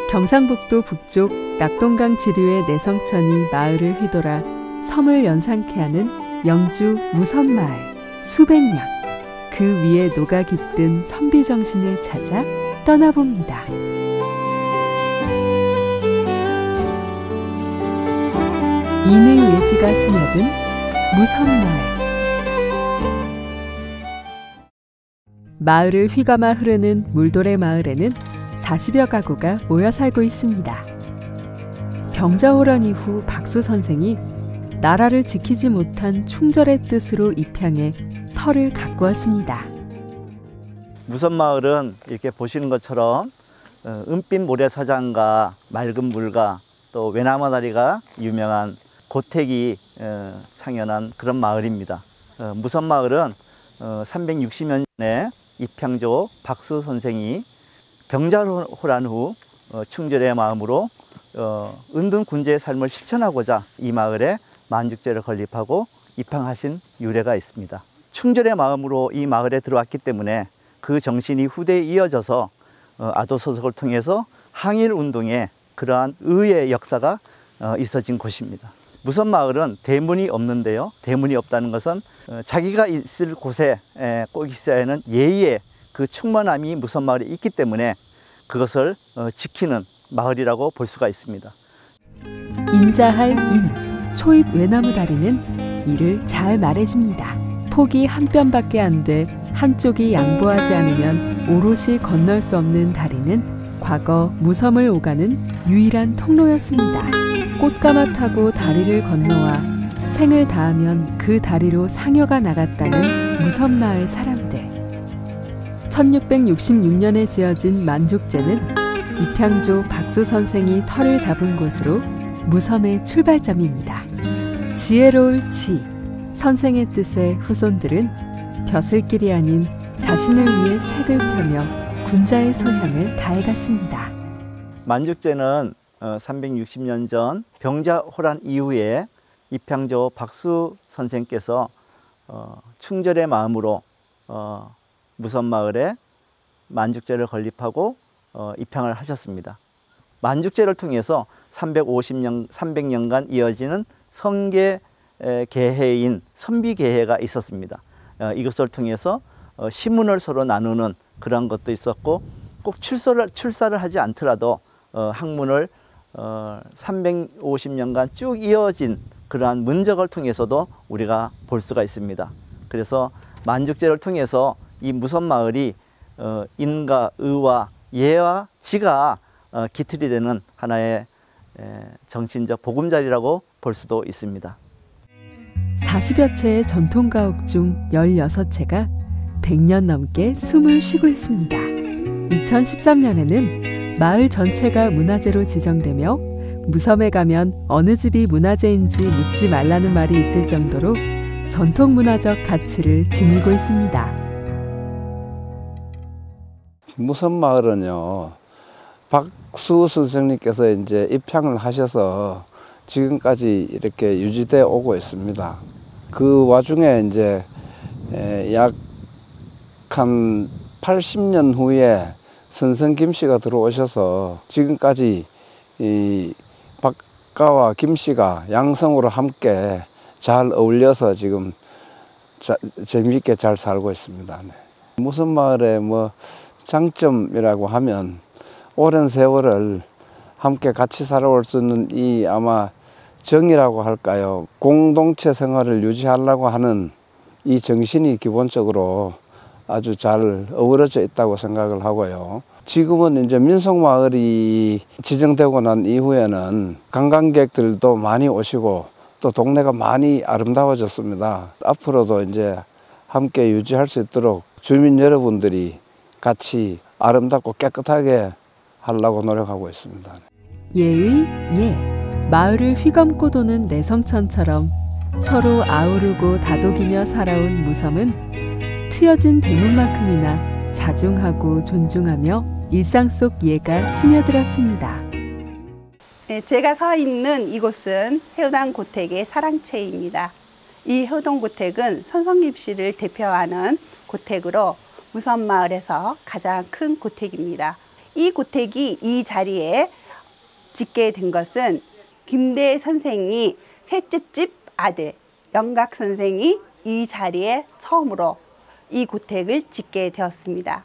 경상북도 북쪽 낙동강 지류의 내성천이 마을을 휘돌아 섬을 연상케 하는 영주 무선마을 수백 년. 그 위에 녹아 깃든 선비정신을 찾아 떠나봅니다. 인의 예지가 스며든 무선마을. 마을을 휘감아 흐르는 물돌의 마을에는 40여 가구가 모여 살고 있습니다. 병자호란 이후 박수 선생이 나라를 지키지 못한 충절의 뜻으로 입향해 터를 가꾸었습니다. 무선마을은 이렇게 보시는 것처럼 은빛 모래사장과 맑은 물과 또 외나무다리가 유명한 고택이 창현한 그런 마을입니다. 무선마을은 360년 전에 입향조 박수 선생이 병자호란 후 충절의 마음으로 은둔 군제의 삶을 실천하고자 이 마을에 만죽제를 건립하고 입향하신 유래가 있습니다. 충절의 마음으로 이 마을에 들어왔기 때문에 그 정신이 후대에 이어져서 아도소속을 통해서 항일운동에 그러한 의의 역사가 있어진 곳입니다. 무선마을은 대문이 없는데요. 대문이 없다는 것은 자기가 있을 곳에 꼭 있어야 하는 예의의 그 충만함이 무선마을에 있기 때문에 그것을 지키는 마을이라고 볼 수가 있습니다. 인자할 인, 초입 외나무 다리는 이를 잘 말해줍니다. 폭이 한 뼘밖에 안 돼 한쪽이 양보하지 않으면 오롯이 건널 수 없는 다리는 과거 무섬을 오가는 유일한 통로였습니다. 꽃가마 타고 다리를 건너와 생을 다하면 그 다리로 상여가 나갔다는 무섬마을 사람들. 1666년에 지어진 만죽제는 입향조 박수 선생이 터를 잡은 곳으로 무섬의 출발점입니다. 지혜로울 지, 선생의 뜻에 후손들은 벼슬길이 아닌 자신을 위해 책을 펴며 군자의 소향을 다해갔습니다. 만죽제는 360년 전 병자호란 이후에 입향조 박수 선생께서 충절의 마음으로 무선마을에 만죽제를 건립하고 입향을 하셨습니다. 만죽제를 통해서 300년간 이어지는 성계 계해인 선비계해가 있었습니다. 이것을 통해서 시문을 서로 나누는 그런 것도 있었고 꼭 출사를 하지 않더라도 학문을 350년간 쭉 이어진 그러한 문적을 통해서도 우리가 볼 수가 있습니다. 그래서 만죽제를 통해서 이 무선마을이 인과 의와 예와 지가 기틀이 되는 하나의 정신적 보금자리라고 볼 수도 있습니다. 40여 채의 전통가옥 중 16채가 100년 넘게 숨을 쉬고 있습니다. 2013년에는 마을 전체가 문화재로 지정되며 무섬에 가면 어느 집이 문화재인지 묻지 말라는 말이 있을 정도로 전통문화적 가치를 지니고 있습니다. 무선마을은요, 박수 선생님께서 이제 입향을 하셔서 지금까지 이렇게 유지되어 오고 있습니다. 그 와중에 이제 약 한 80년 후에 선생 김씨가 들어오셔서 지금까지 이 박가와 김씨가 양성으로 함께 잘 어울려서 지금 재미있게 잘 살고 있습니다. 네. 무선마을의 뭐 장점이라고 하면 오랜 세월을 함께 같이 살아올 수 있는 이 아마 정이라고 할까요? 공동체 생활을 유지하려고 하는 이 정신이 기본적으로 아주 잘 어우러져 있다고 생각을 하고요. 지금은 이제 민속마을이 지정되고 난 이후에는 관광객들도 많이 오시고 또 동네가 많이 아름다워졌습니다. 앞으로도 이제 함께 유지할 수 있도록 주민 여러분들이 같이 아름답고 깨끗하게 하려고 노력하고 있습니다. 예의 예, 마을을 휘감고 도는 내성천처럼 서로 아우르고 다독이며 살아온 무섬은 트여진 대문만큼이나 자중하고 존중하며 일상 속 예가 스며들었습니다. 네, 제가 서 있는 이곳은 해우당 고택의 사랑채입니다. 이 해우당 고택은 선성립 씨를 대표하는 고택으로 무선마을에서 가장 큰 고택입니다. 이 고택이 이 자리에 짓게 된 것은 김대 선생이 셋째 집 아들 영각 선생이 이 자리에 처음으로 이 고택을 짓게 되었습니다.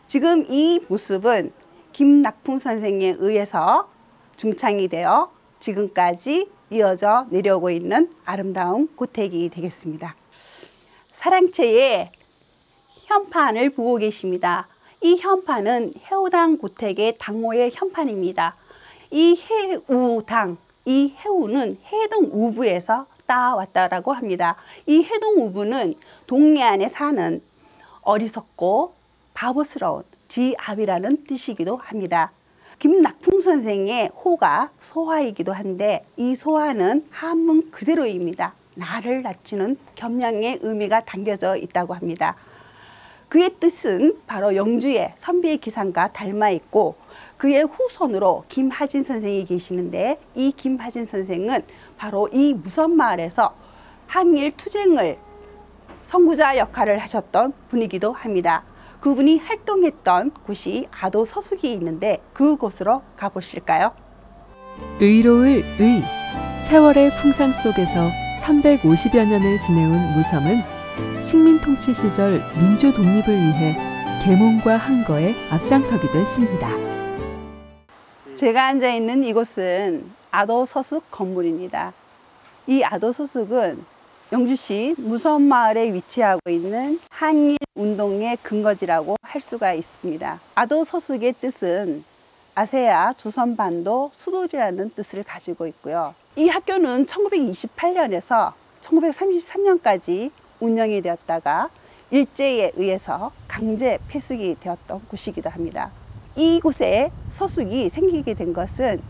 지금 이 모습은 김낙풍 선생에 의해서 중창이 되어 지금까지 이어져 내려오고 있는 아름다운 고택이 되겠습니다. 사랑채의 현판을 보고 계십니다. 이 현판은 해우당 고택의 당호의 현판입니다. 이 해우당, 이 해우는 해동 우부에서 따왔다라고 합니다. 이 해동 우부는 동해안에 사는 어리석고 바보스러운 지압이라는 뜻이기도 합니다. 김낙풍 선생의 호가 소화이기도 한데 이 소화는 한문 그대로입니다. 나를 낮추는 겸양의 의미가 담겨져 있다고 합니다. 그의 뜻은 바로 영주의 선비의 기상과 닮아 있고 그의 후손으로 김하진 선생이 계시는데 이 김하진 선생은 바로 이 무선마을에서 항일 투쟁을 선구자 역할을 하셨던 분이기도 합니다. 그분이 활동했던 곳이 아도 서숙이 있는데 그곳으로 가보실까요? 의로울 의, 세월의 풍상 속에서 350여 년을 지내온 무섬은 식민 통치 시절 민주 독립을 위해 계몽과 항거에 앞장서기도 했습니다. 제가 앉아 있는 이곳은 아도 서숙 건물입니다. 이 아도 서숙은 영주시 무섬마을에 위치하고 있는 항일 운동의 근거지라고 할 수가 있습니다. 아도 서숙의 뜻은 아세아 조선반도 수도리라는 뜻을 가지고 있고요. 이 학교는 1928년에서 1933년까지 운영이 되었다가 일제에 의해서 강제 폐숙이 되었던 곳이기도 합니다. 이곳에 서숙이 생기게 된 것은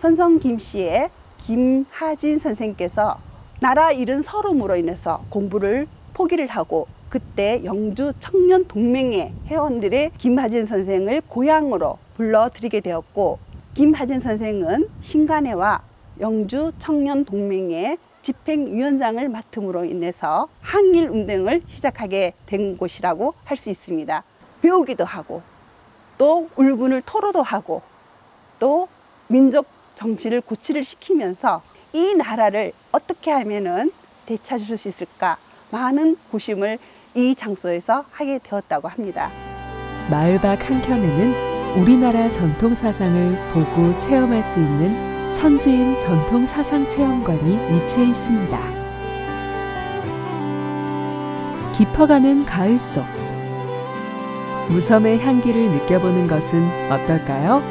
선성 김씨의 김하진 선생께서 나라 잃은 서름으로 인해서 공부를 포기를 하고 그때 영주 청년 동맹회 회원들의 김하진 선생을 고향으로 불러들이게 되었고 김하진 선생은 신간회와 영주 청년 동맹회 집행위원장을 맡음으로 인해서 항일 운동을 시작하게 된 곳이라고 할 수 있습니다. 배우기도 하고 또 울분을 토로도 하고 또 민족 정치를 고취를 시키면서 이 나라를 어떻게 하면은 되찾을 수 있을까 많은 고심을 이 장소에서 하게 되었다고 합니다. 마을 밖 한켠에는 우리나라 전통 사상을 보고 체험할 수 있는 천지인 전통 사상 체험관이 위치해 있습니다. 깊어가는 가을 속 무섬의 향기를 느껴보는 것은 어떨까요?